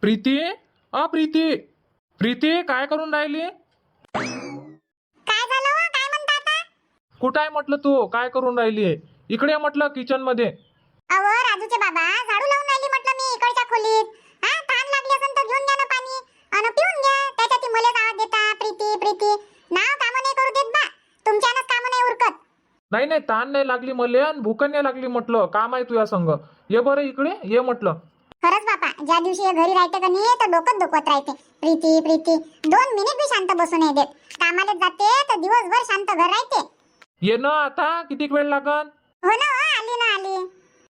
प्रीती, प्रीती, प्रीती काय करून राहिली? काय झालं हो? काय म्हणता आता? कुठं आहे म्हटलं तू? काय करून राहिली? इकडे ये म्हटलं किचन मध्ये. अहो राजूचे बाबा, झाडू लावून राहिली म्हटलं मी इकडच्या खोलीत. हा, तहान लागली असेल तर घेऊन घ्या ना पाणी आणि पिऊन घ्या. त्याच्यात मले आवाज देता प्रीती प्रीती. नाव काम नाही करू देत बा. तुमच्यानंच काम नाही उरकत. नाही नाही, ताण नाही लागली मले आणि भूक नाही लागली म्हटलं. काम आहे तुझ्या संग. ये बरं इकडे ये म्हटलं. खरंच बापा, ज्या दिवशी हे घरी राहते का नाही तर डोकं दुखत राहते. प्रीती प्रीती 2 मिनिट बी शांत बसू नाही देत. कामाला जाते तर दिवसभर शांत घर राहते. ये ना आता, किती वेळ लागन? हो ना, आली ना आली.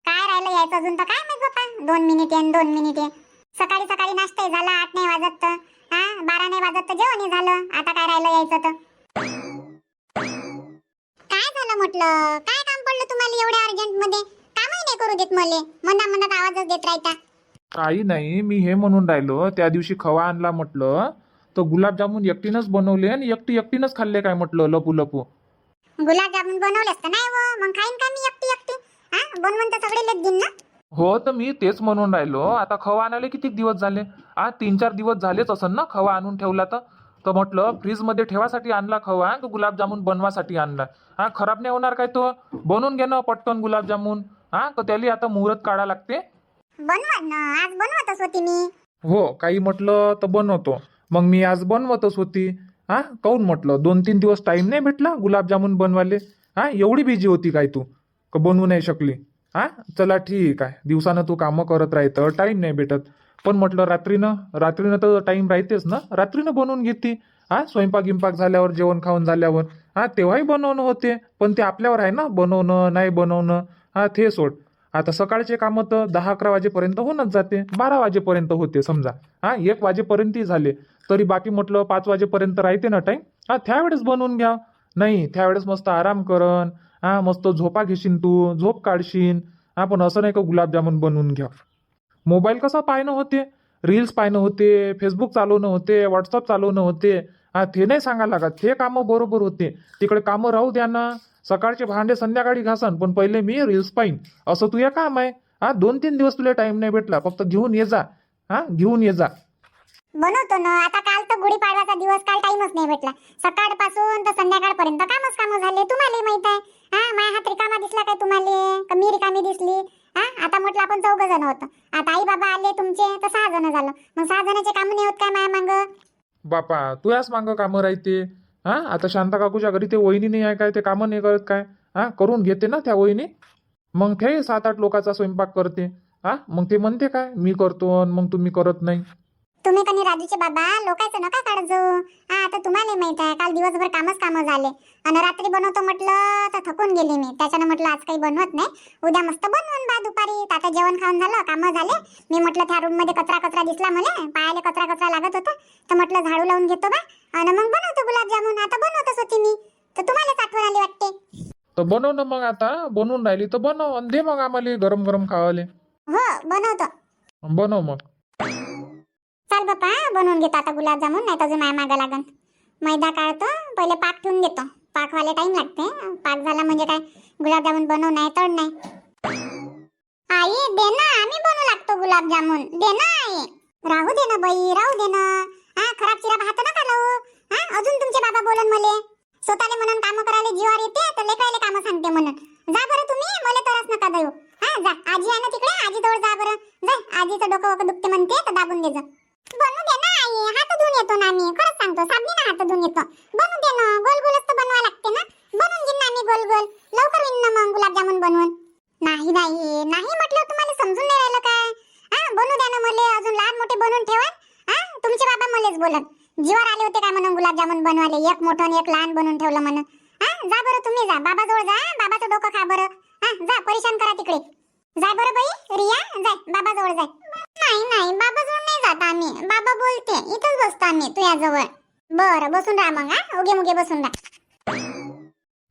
काय राहिलं यायचं अजून तर काय माहित बापा. 2 मिनिट येईन 2 मिनिट ये. सकाळी सकाळी नाश्ता झाला, 8 नाही वाजत तर 12 नाही वाजत तर जेवण झालं. आता काय राहिलं यायचं तर. काय झालं म्हटलं? काय काम पडलं तुम्हाला एवढ्या अर्जंट मध्ये? कामही नाही करू देत मले. मनात आवाजच देत राहता. काही नाही, मी हे म्हणून राहिलो, त्या दिवशी खवा आणला म्हटलं तर गुलाबजामुन एकटीनंच बनवले आणि एकटीनंच खाल्ले काय म्हटलं लपू लपू. गुलाबजामुन बनवलेस तर नाही हो, मग खाईन का मी एकटी एकटी? बनवून तर सगळे लेत देईन ना. हो, तर मी तेच म्हणून राहिलो. आता खवा आणायला किती दिवस झाले? 3-4 दिवस झालेच असन ना खवा आणून ठेवला तर म्हटलं फ्रीज मध्ये ठेवासाठी आणला खवा, तो गुलाबजामुन बनवासाठी आणला. खराब नाही होणार काय तो? बनवून घे ना पटकन गुलाबजामुन. तर त्याला आता मुहूर्त काढा लागते. बनवा ना, आज बनवतच होती मी. हो, काही म्हटलं तर बनवतो. मग मी आज बनवतच होती. काऊन म्हटलं 2-3 दिवस टाइम नाही भेटला गुलाबजामुन बनवाले? एवढी बिझी होती काय तू का बनवू नाही शकली? चला ठीक आहे, दिवसानं तू कामं करत राहतं, टाइम नाही भेटत. पण म्हटलं रात्रीनं तर टाइम राहतेच ना, रात्रीनं बनवून घेते. स्वयंपाक गिंपाक झाल्यावर, जेवण खाऊन झाल्यावर तेव्हाही बनवणं होते. पण ते आपल्यावर आहे ना, बनवणं नाही बनवणं. ते सोड. आता सकाळचे कामं तर 10-11 वाजेपर्यंत होऊनच जाते. 12 वाजेपर्यंत होते समजा. 1 वाजेपर्यंत झाले तरी बाकी म्हटलं 5 वाजेपर्यंत राहते ना टाइम. त्यावेळेस बनवून घ्या. नाही, त्यावेळेस मस्त आराम करन. मस्त झोपा घेशील तू, झोप काढशील. पण असं नाही का गुलाबजामुन बनवून घ्या. मोबाईल कसा पाहणं होते, रील्स पाहणं होते, फेसबुक चालवणं होते, व्हॉट्सअप चालवणं होते. ते नाही सांगायला लागत. हे कामं बरोबर होते. तिकडे कामं राहू द्या ना. सकाळचे भांडे संध्याकाळी घासन, पण पहिले मी रील्स पाहीन. असं तुझं काम आहे. 2-3 दिवस तुला टाइम नाही भेटला, फक्त घेऊन ये जा. घेऊन ये जा. बनवतो ना. आता काल तर गुढीपाडवाचा दिवस, काल टाइमच नाही भेटला. सकाळपासून तर संध्याकाळपर्यंत कामच झाले. तुम्हाला माहित आहे. माझा हात रिकामा दिसला काय तुम्हाला? का मी रिकामी दिसली? आता म्हटलं आपण 4 जण होतो. आता आई बाबा आले तुमचे तर 6 जण झालं. मग 6 जणांचे काम नाही होत काय माया मांग? बापा, तुझ्याच मागं कामं राहते. आता शांता काकूच्या घरी ते वहिनी नाही आहे काय? ते कामं नाही करत काय? करून घेते ना त्या वहिनी. मग ते 7-8 लोकांचा स्वयंपाक करते. मग ते म्हणते काय मी करतो आणि मग तुम्ही करत नाही? तुम्ही कनी राजूचे बाबा लोकांचं नका काढत जाऊ. आता तुम्हाला माहित आहे काल दिवसभर कामच झाले आणि रात्री बनवतो म्हटलं तर थकून गेली मी. त्याच्यानं म्हटलं आज काही बनवत नाही, उद्या मस्त बनवून बा दुपारी. आता जेवण खाऊन झालं, कामं झाले. मी म्हटलं त्या रूम मध्ये कचरा दिसला मला, पायाला कचरा लागत होता, तर म्हटलं झाडू लावून घेतो बा आणि मग बनवतो गुलाबजामुन. आता बनवतच होती मी, तर तुम्हालाच आठवण आली वाटते. तर बनव ना मग. आता बनवून राहिली तर बनव आणि दे मग आम्हाला गरम गरम खावाले. हो बनवतो. बनव मग. चाल बापा, बनवून घेतो आता गुलाबजामुन, नाही तर अजून माय मागा लागन. मैदा काढतो, पहिले पाक ठेवून घेतो. पाकवाले टाइम लागते. पाक झाला म्हणजे काय गुलाबजामुन बनव नाही तळ नाही. आई दे ना, आम्ही बनवू लागतो गुलाबजामुन. दे ना आई. राहू दे ना बाई, राहू दे ना. खराब चिराब हात नका लावू. अजून तुमचे बाबा बोलन मले. स्वतःले म्हणून काम करायला जीवार येते तर लेकराले काम सांगते म्हणून. जा बरं तुम्ही, मला तरच नका देऊ. जा, आजी आहे ना तिकडे, आजी जवळ जा बरं. जा, आजीचं डोकं दुखते म्हणते तर दाबून दे जा. बनवू दे ना आई, हात धुवून येतो ना आम्ही. खरंच सांगतो, साबणीनं हात धुवून येतो. बनवू दे ना, गोल गोलच तर बनवायला लागते ना. बनवून घेईन ना आम्ही गोल गोल. लवकर होईन ना मग गुलाबजामुन बनवून. नाही म्हटलं तुम्हाला समजून नाही राहिलं काय? बनवू द्या ना मले, अजून लहान मोठे बनवून ठेवा. तुमचे बाबा मलेच बोलत. जीवावर आले होते काय म्हणून गुलाबजामुन बनवाले, एक मोठं आणि एक लहान बनवून ठेवलं म्हणून. जा बरं तुम्ही, जा बाबा जवळ जा, बाबाचं डोकं खा बरं. जा, परेशान करा तिकडे. जाय बरं बाई रिया, जाय बाबा जवळ जाय. नाही बाबा जवळ नाही जात आम्ही. बाबा बोलते, इथंच बसतो आम्ही तुझ्याजवळ. बरं बसून राहा मग. उगे मुगे बसून राहा.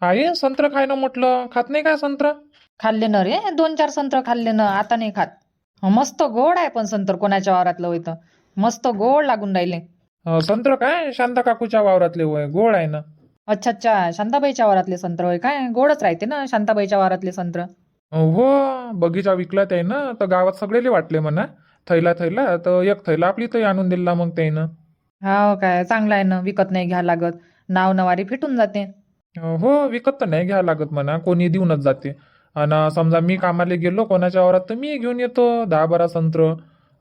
आई संत्र खाय ना म्हटलं, खात नाही काय संत्र? खाल्ले ना रे, 2-4 संत्र खाल्ले ना, आता नाही खात. मस्त गोड आहे पण संत्र कोणाच्या वावरातलं होतं, मस्त गोड लागून राहिले. संत्र काय शांता काकूच्या वावरातले होय, गोड आहे ना. अच्छा, शांताबाईच्या वावरातले संत्र होय काय? गोडच राहते ना शांताबाईच्या वावरातले संत्र. हो, बगीचा विकला आहे ना, तर गावात सगळेले वाटले म्हणा. थैला थैला तर एक थैला आपली तरी आणून दिला मग त्यानं. हा काय चांगलं आहे ना, विकत नाही घ्या लागत, नाव नवारी फिटून जाते. हो विकत तर नाही घ्यावं लागत म्हणा, कोणी देऊनच जाते. आणि समजा मी कामाला गेलो कोणाच्या वावरात तर मी घेऊन येतो 10-12 संत्र.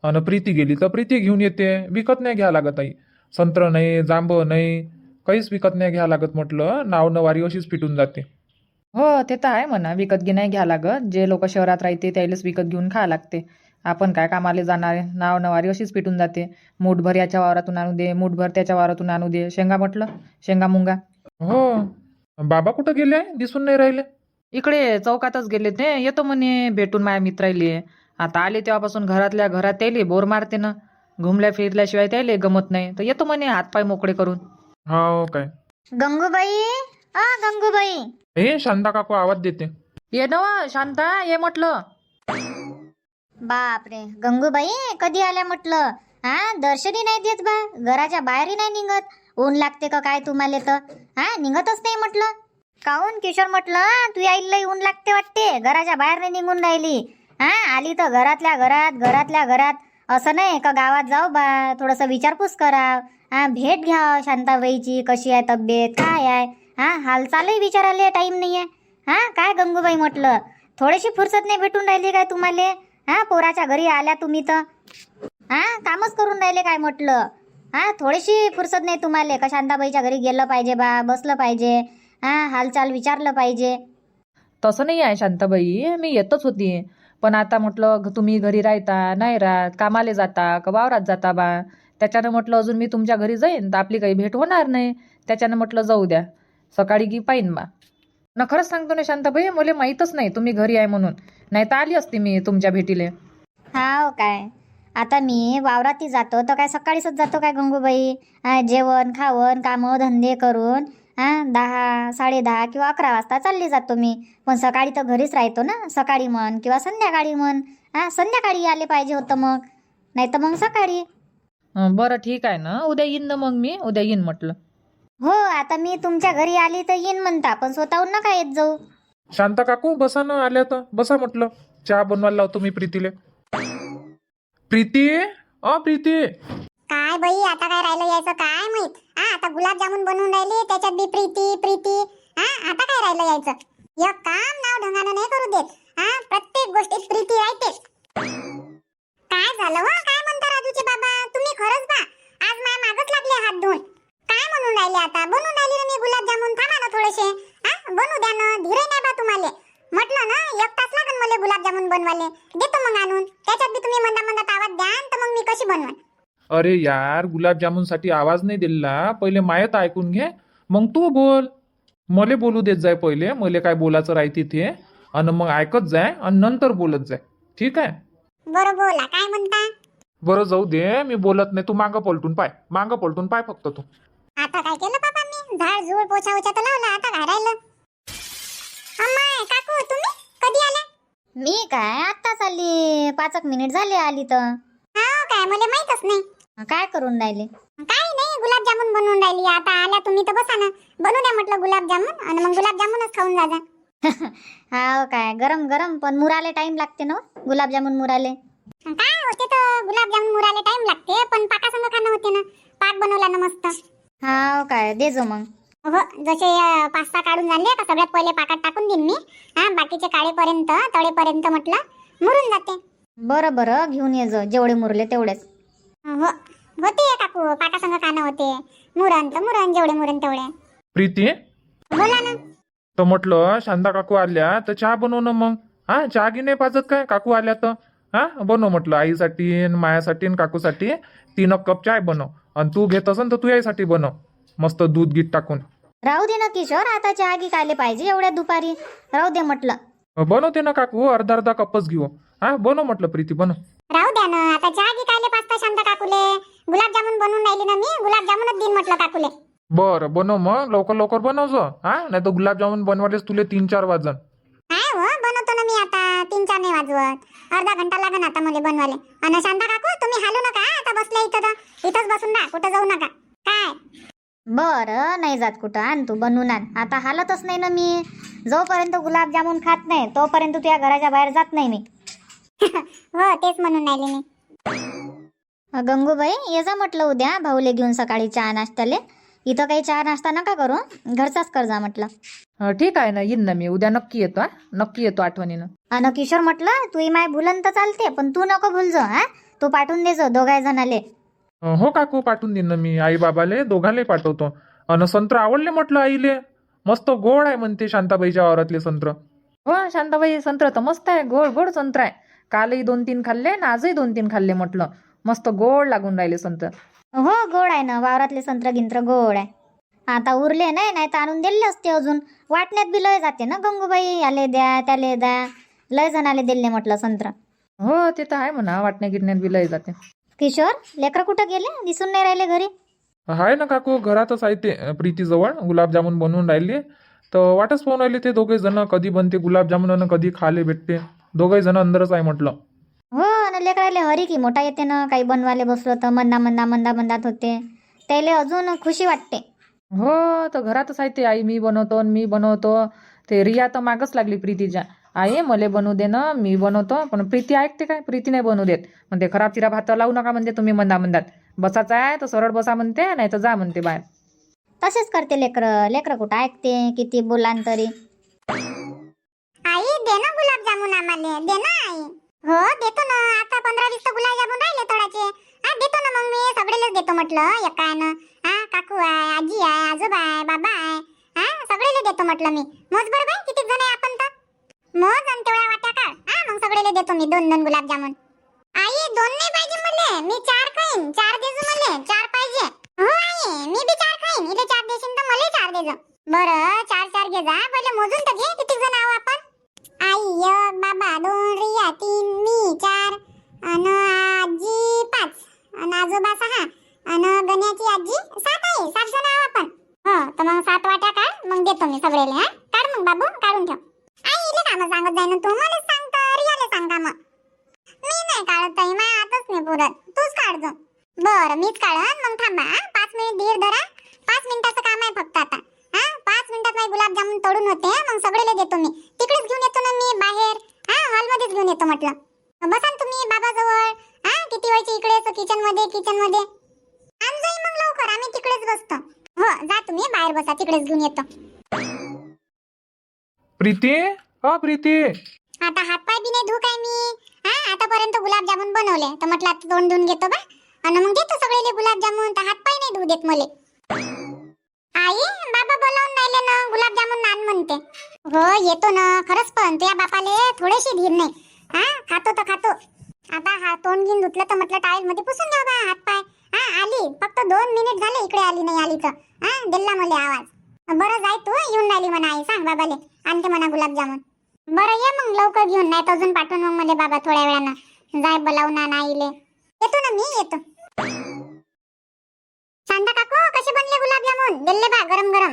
आणि प्रीती गेली तर प्रीती घेऊन येते. विकत नाही घ्यावं लागत आई. संत्र नाही, जांब नाही, काहीच विकत नाही घ्यावं लागत म्हटलं. नाव नवारी अशीच फिटून जाते. हो ते तर आहे म्हणा, विकत घे नाही घ्या लागत. जे लोक शहरात राहते त्यालाच विकत घेऊन खा लागते. आपण काय कामाला जाणार आहे, नाव नवारी अशीच पिटून जाते. मूठभर याच्या वावरातून आणू दे, मूठभर त्याच्या वावरातून आणू दे. शेंगा म्हटलं, शेंगा मुंगा. हो. बाबा कुठं गेले? दिसून नाही राहिले. इकडे चौकातच गेले ते, येतो म्हणे भेटून माझ्या मित्राले. आता आले तेव्हापासून घरातल्या घरात त्याले बोर मारते ना, घुमल्या फिरल्याशिवाय त्याले गमत नाही. तर येतो म्हणे हातपाय मोकळे करून. हो काय. गंगूबाई, गंगूबाई. हे शांता काकू आवाज देते. ये ना शांता, ये म्हटलं. बापरे गंगूबाई, कधी आल्या म्हटलं? दर्शनही नाही देत बा, घराच्या बाहेरही नाही निघत. ऊन लागते का काय तुम्हाला? तर निघतच नाही म्हटलं. काहून किशोर म्हटलं, तू आईला ऊन लागते वाटते, घराच्या बाहेर नाही निघून राहिली. आली तर घरातल्या घरात. असं नाही का गावात जाऊ बा, थोडस विचारपूस कराव, भेट घ्या शांताबाईची, कशी आहे तब्येत, काय आहे, हालचालही विचारायला टाइम नाहीये. काय गंगूबाई म्हटलं, थोडीशी फुरसत नाही भेटून राहिली काय तुम्हाला? पोराच्या घरी आल्या तुम्ही तर कामच करून राहिले काय म्हटलं? थोडीशी फुरसत नाही तुम्हाला का शांताबाईच्या घरी गेलं पाहिजे बा, बसलं पाहिजे, हालचाल विचारलं पाहिजे? तसं नाही आहे शांताबाई, मी येतच होती. पण आता म्हटलं तुम्ही घरी राहता नाही राहत, कामाला जाता का वावरात जाता बा, त्याच्यानं म्हटलं अजून मी तुमच्या घरी जाईन तर आपली काही भेट होणार नाही. त्याच्यानं म्हटलं जाऊ द्या, सकाळी की पाहिन बा. ना खरंच सांगतो ना शांताबाई, मला माहीतच नाही तुम्ही घरी आहे म्हणून, नाही तर आली असती मी तुमच्या भेटीले. हाव काय? आता मी वावरातही जातो तर काय सकाळीच जातो काय गंगूबाई? जेवण खावण कामं धंदे करून 10, 10:30 किंवा 11 वाजता चालली जातो मी. पण सकाळी तर घरीच राहतो ना, सकाळी म्हण किंवा संध्याकाळी म्हण. संध्याकाळी आले पाहिजे होतं मग, नाही तर मग सकाळी. बरं ठीक आहे ना, उद्या येईन ना मग मी, उद्या येईन म्हटलं. हो, आता मी तुमच्या घरी आली तर येईन म्हणता, पण स्वतःहून नका येत जाऊ. शांता काकू बसा ना, आल्या तर बसा म्हटलं. चहा बनवायला लावतो मी प्रीतीले. प्रीती, प्रीती. काय बाई, आता काय राहिलं यायचं काय माहित. आता गुलाबजामुन बनवून राहिले, त्याच्यात बी प्रीती. आता काय राहिलं यायचं? एक काम नाव ढंगानं नाही करू देत. प्रत्येक गोष्टीत प्रीती राहते. काय झालं हो? काय म्हणता राजूचे बाबा? तुम्ही खरंच बा आज माझ्या मागच लागले हात धुवून. काय म्हणून राहिले आता? बनवून राहिले ना मी गुलाबजामुन. थांबा ना थोडेसे, बनू द्या ना, धीरे नाही बा तुम्हाला. म्हटलं ना 1 तास लागन मला गुलाबजामुन बनवाले. देतो मग आणून. त्याच्यात बी तुम्ही मंदा आवाज द्यान तर मग मी कशी बनवन? अरे यार, गुलाबजामुन साठी आवाज नाही दिला, पहिले मायत ऐकून घे, मग तू बोल. मले बोलू देत जाय पहिले, मले काय बोलायचं राहते ते, आणि मग ऐकत जाय आणि नंतर बोलत जाय, ठीक आहे? बरं बोला, काय म्हणता? बरं जाऊ दे, मी बोलत नाही. तू मागं पलटून पाय फक्त तू. आता काय केलं बाबा मी? झाड झुळ पोछा तर लावला, आता काय राहिलं? अम्मा काकू, तुम्ही कधी आल्या? मी काय आत्ताच आली, 5 मिनिट झाले आली तर. काय मला माहीतच नाही. काय करून राहिले? काही नाही, गुलाबजामुन बनवून राहिली. आता आल्या तुम्ही तर बसा ना, बनवू द्या म्हटलं गुलाबजामुन, आणि मग गुलाबजामुनच खाऊन जा. हा काय, गरम गरम पण मुराले टाइम लागते ना गुलाबजामुन मुराले. काय होते तर गुलाबजामुन मुराले टाइम लागते, पण पाकासंग खाणं होते ना. पाक बनवला ना मस्त. हा काय, दे जो मग. हो, जसे 5-6 काढून झाले का सगळ्यात पहिले पाकात टाकून देईन मी. बाकीचे काळेपर्यंत तळेपर्यंत म्हटलं मुरून जाते. बरं घेऊन ये जो, जेवढे मुरले तेवढेच. हो होते काकू, पाकासंग खाणं होते. मुरण तर मुरण, जेवढे मुरण तेवढे. प्रीती, बोला ना. तर म्हटलं शांता काकू आल्या तर चहा बनव ना मग. चहा की नाही पाजत काय काकू आल्या तर? बनव म्हटलं, आईसाठी मायासाठी आणि काकूसाठी 3 कप चाय बनव. आणि तू घेत असन तर तू यासाठी बनव, मस्त दूध गीत टाकून. राहू दे ना किशोर, आता चहा की कायले पाहिजे एवढ्या दुपारी? राहू दे म्हटलं. बनवते ना काकू, अर्धा कपच घेऊ. बनव म्हटलं प्रीती, बनव. राहू द्या ना, आता चहा की कायले पाचता शांता काकूले? गुलाबजामुन बनवून राहिली ना मी, गुलाबजामुनच देईन म्हटलं काकूले. बरं बनव मग, लवकर बनव जो. नाही तर गुलाबजामुन बनवायलाच तुले 3-4 वाजन. हो बनवतो ना मी, आता 3-4 नाही वाजवत. अर्धा घंटा लागन आता मला बनवाले. आणि शांता काकू तुम्ही हालू नका, आता बसले इथं तर इथंच बसून राहा, कुठं जाऊ नका काय? बरं नाही जात कुठं, आण तू बनवून आण. आता हालतच नाही ना मी, जोपर्यंत गुलाबजामुन खात नाही तोपर्यंत तुझ्या घराच्या बाहेर जात नाही मी. हो तेच म्हणून राहिले मी. गंगूबाई ये जा म्हटलं उद्या भाऊले घेऊन सकाळी चहा नाश्त्याले. इथं काही चहा नाश्ता नका करू, घरचाच कर जा म्हटलं. ठीक आहे ना, येईन ना मी उद्या, नक्की येतो. नक्की येतो आठवणीनं. अन किशोर म्हटलं तू माय भुलन तर चालते, पण तू नको भुलजो. तू पाठवून देजो दोघाय जणाले. हो काकू, पाठवून देईन ना मी. आई बाबाले दोघाले पाठवतो. अन संत्र आवडले म्हटलं आईले. मस्त गोड आहे म्हणते शांताबाईच्या वावरातले संत्र. हो शांताबाई, संत्र तर मस्त आहे, गोड गोड संत्र आहे. कालही 2-3 खाल्ले ना आजही 2-3 खाल्ले म्हटलं. मस्त गोड लागून राहिले संत्र. हो गोड आहे ना, वावरातले संत्र गिंत्र गोड आहे. आता उरले नाही तर आणून दिले असते अजून. वाटण्यात बी लय जाते ना गंगूबाई, याले द्या त्याले द्या. लय जणाले दिले म्हटलं संत्र. हो ते तर आहे म्हणा, वाटण्या गिटण्यात बी लय जाते. किशोर लेकरं कुठं गेले, दिसून नाही राहिले घरी? आहे ना काकू, घरातच आहे ते प्रीतीजवळ. गुलाबजामुन बनवून राहिले तर वाटच पाहून राहिले ते दोघे जण. कधी बनते गुलाबजामुन आणि कधी खाले भेटते. दोघे जण अंदरच आहे म्हटलं. हो ना, लेकराले हरी की मोठा येते ना, काही बनवाले बसलो तर मंदात होते. त्याले अजून खुशी वाटते. हो तर घरातच आहे ते. आई मी बनवतो आणि मी बनवतो. ते रिया तर मागच लागली प्रीतीच्या. आई मले बनवू दे ना, मी बनवतो. पण प्रीती ऐकते काय? प्रीती नाही बनवू देत. म्हणते खराब चिरा भात लावू नका म्हणते तुम्ही मंदात. बसायचं आहे तर सरळ बसा म्हणते, नाही तर जा म्हणते बाहेर. तसेच करते लेकरं कुठं ऐकते, किती बोलान तरी. आई दे ना गुलाबजामुन आम्हाला, दे ना आई. हो देतो ना, आता 15-20 तर गुलाबजामुन राहिले तोडाचे. देतो ना मग मी, सगळेलेच देतो म्हटलं एकानं. काकू आहे, आजी आहे, आजोबा आहे, बाबा आहे. सगळेले देतो म्हटलं मी. मोज बरं बाई, किती जण आहे आपण तर. मोज आणि तेवढ्या वाट्या काढ. मग सगळेले देतो मी 2-2 गुलाबजामुन. आई 2 नाही पाहिजे मले, मी 4 खाईन. 4 देजो मले, 4 पाहिजे. हो आई, मी बी 4 खाईन. इथे 4 देशील तर मला 4 देजो. बरं 4 घे जा. पहिले मोजून तर घे किती जण आहो आपण. आई 1, बाबा 2, रिया 3, मी 4, अन आजी 5, अन आजोबा 6, अन गण्याची आजी 7 आहे. 7 जण आहो आपण. हो तर मग 7 वाट्या काढ, मग देतो मी सगळेले. काढ मग बाबू, काढून ठेव. आई इले कामं सांगत जाय ना तू, मला सांग तर रियाले सांग कामं. मी नाही काढत ताई, माझ्या हातच नाही पुरत. तूच काढजो. बरं मीच काढन. मग थांबा 5 मिनिट धीर धरा. 5 मिनिटाचं काम आहे फक्त आता. 5 मिनिटात माझे गुलाबजामुन तळून होते. मग सगळेले देतो मी. तिकडेच घेऊन येतो ना मी बाहेर. हॉलमध्येच घेऊन येतो म्हटलं. बसा ना तुम्ही बाबाजवळ. किती वेळची इकडेच किचन मध्ये. आण जाई मग लवकर, आम्ही तिकडेच बसतो. हो जा तुम्ही बाहेर बसा, तिकडेच घेऊन येतो. प्रीती, प्रीती. आता हातपाय बी नाही धुक आहे मी. आतापर्यंत गुलाबजामुन बनवले तर म्हटलं आता तोंड धुवून घेतो बा. आणि मग देतो सगळेले गुलाबजामुन. तर हातपाय नाही धुऊ देत मले. आई बाबा बोलावून राहिले ना, गुलाबजामुन आण म्हणते. हो येतो ना खरंच, पण तुझ्या बापाले थोडीशी धीर नाही. खातो तर खातो. आता तोंड घेऊन धुतलं तर म्हटलं टावेल मध्ये पुसून घ्या बा हातपाय. आली फक्त 2 मिनिट झाले, इकडे आली नाही आली तर. दिला मला आवाज. बरं जाय तू, येऊन राहिली म्हणा आई, सांग बाबाले आणते म्हणा गुलाबजामुन. बरं ये मग लवकर घेऊन, नाही तर अजून पाठवून मग मध्ये बाबा थोड्या वेळानं. जाय बोलावून आण आईले. येतो ना मी, येतो. शांता काकू कसे बनले गुलाबजामुन? दिले बा गरम गरम.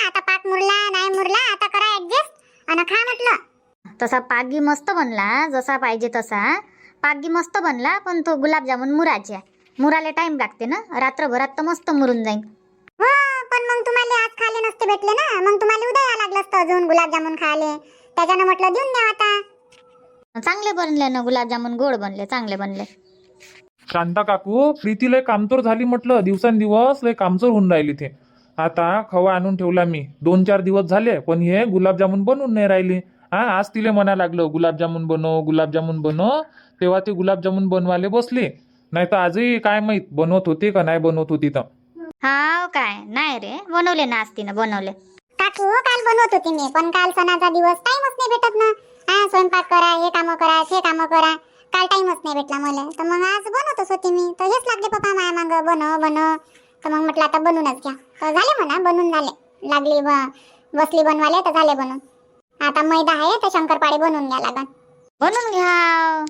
आता पाक मुरला नाही मुरला, आता करा ऍडजस्ट आणि खा म्हटलं. तसा पागी मस्त बनला, जसा पाहिजे तसा पागी मस्त बनला. पण तो गुलाबजामुन मुराचे. मुराले टाइम लागते ना, रात्रभरात तर मस्त मुरून जाईल. हो पण मग तुम्हाला आज खाले नसते भेटले ना, मग तुम्हाला उद्या यावं लागलं असतं अजून गुलाबजामुन खाले. त्याच्यानं म्हटलं देऊन द्या आता. चांगले बनले ना गुलाबजामुन, गोड बनले, चांगले बनले. शांता काकू, प्रीती लय कामचोर झाली म्हटलं. दिवसांदिवस लय कामचोर होऊन राहिली ते. आता खवा आणून ठेवला मी. 2-4 दिवस झाले, पण हे गुलाबजामुन बनवून नाही राहिली. आज तिले म्हणा लागलं गुलाबजामुन बनव. तेव्हा ते गुलाबजामुन बनवायला बसली. नाही तर आजही काय माहित बनवत होती का नाही बनवत होती तर. हा काय नाही रे, बनवले ना आज तिनं बनवले. काकू काल बनवत होती मी, पण काल सणाचा दिवस टाइमच नाही भेटत ना. स्वयंपाक करा, हे कामं करा, ते कामं करा. काल टाइमच नाही भेटला मला. तर मग आज बनवतच होती मी. तर हेच लागले पप्पा माया मागं बनव. तर मग म्हटलं आता बनवूनच घ्या. तर झाले म्हणा बनून झाले. लागली बसली बनवाले तर झाले बनून. आता मैदा आहे तर शंकरपाळे बनवून घ्या लागन. बनवून घ्या.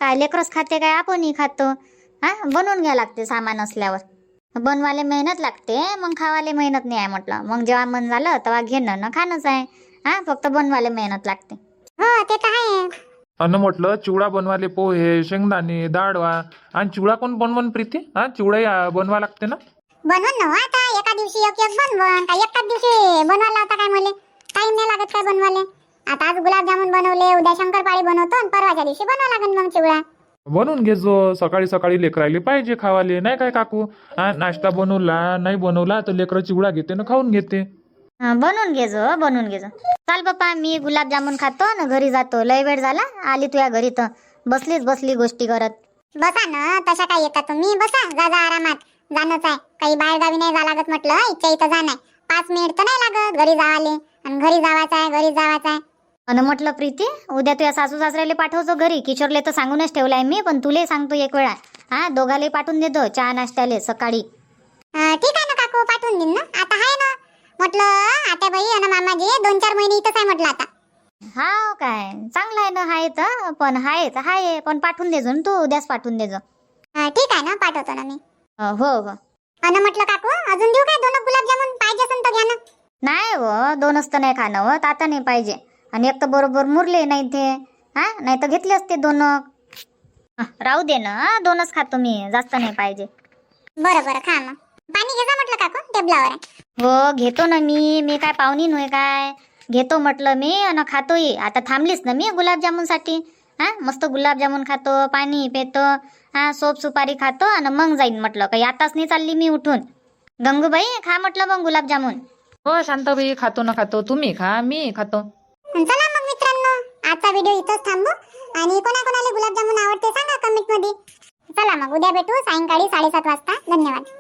काय लेकरच खाते काय आपणही खातो. बनवून घ्या लागते सामान असल्यावर. बनवाले मेहनत लागते, मग खावाले मेहनत नाही आहे म्हटलं. मग जेव्हा मन झालं तेव्हा घेणं ना खाणंच आहे. फक्त बनवाले मेहनत लागते. हो ते तर आहे. अन्न म्हटलं चिवडा बनवाले पोहे, शेंगदाणे, डाळवा. आणि चिवडा कोण बनवून प्रीती? चिवडा बनवा लागते ना. बनवून ना आता एका दिवशी एक बनवून काय एकाच दिवशी बनवायला होता काय मला? टाइम नाही लागत काय बनवाले. आता आज गुलाबजामुन बनवले, उद्या शंकरपाळी बनवतो आणि परवाच्या दिवशी बनवा लागेल मग चिवडा. बनवून घे जो सकाळी सकाळी लेकरायले पाहिजे खावाले, नाही काय काकू? हा, नाश्ता बनवला नाही बनवला तर लेकरं चिवडा घेते ना खाऊन घेते. बनवून घे जो, बनवून घे जो. चाल बाप्पा, मी गुलाबजामुन खातो ना घरी जातो. लय वेळ झाला आली तुझ्या घरी तर बसली गोष्टी करत. बसा ना, तशा काय येता तुम्ही, बसा, जा आरामात. जाणंच आहे, काही बाहेर गावी नाही जा लागत म्हटलं. इथच्या इथं जाणं आहे, 5 मिनिट तर नाही लागत घरी जावाले. आणि घरी जावाचं आहे. आणि म्हटलं प्रीती, उद्या तुझ्या सासू सासऱ्याला पाठवतो घरी. किशोरले तर सांगूनच ठेवलाय मी, पण तुले सांगतो एक वेळा. हा, दोघाले पाठवून देतो चहा नाश्त्याले सकाळी. ठीक आहे ना काकू, पाठवून देईन ना. आता आहे ना म्हटलं, आत्याबाई आणि मामाजी 2-4 महिने इथंच आहे म्हटलं आता. हा काय, चांगलं आहे ना. हाय तर पण हाय पण पाठवून देजो ना तू, उद्याच पाठवून देजो. ठीक आहे ना, पाठवतो ना मी. हो. आणि म्हटलं काकू, अजून देऊ काय 2 गुलाबजामुन? पाहिजे असेल तर घ्या ना. नाही हो, 2च तर नाही खाणं हो, आता नाही पाहिजे. आणि एक तर बरोबर मुरले नाही ते. हा, नाही तर घेतले असते 2. राहू दे ना, 2च खातो मी, जास्त नाही पाहिजे. बरं खा मग. पाणी घे जा म्हटलं काकू, टेबलावर आहे. हो घेतो ना मी काय पाहुणी नव्हे काय. घेतो म्हटलं मी आणि खातोही. आता थांबलीच ना मी गुलाबजामुन साठी. हा, मस्त गुलाबजामुन खातो, पाणी पितो, हा, सोप सुपारी खातो आणि मग जाईन म्हटलं. काही आताच नाही चालली मी उठून. गंगूबाई, खा म्हटलं मग गुलाबजामुन. हो शांताबाई, खातो ना खातो. तुम्ही खा, मी खातो. चला मग मित्रांनो, आजचा व्हिडिओ इथंच थांबू. आणि कोणाकोणाला गुलाबजामुन आवडते सांगा कमेंट मध्ये. चला मग, उद्या भेटू सायंकाळी 7:30 वाजता. धन्यवाद.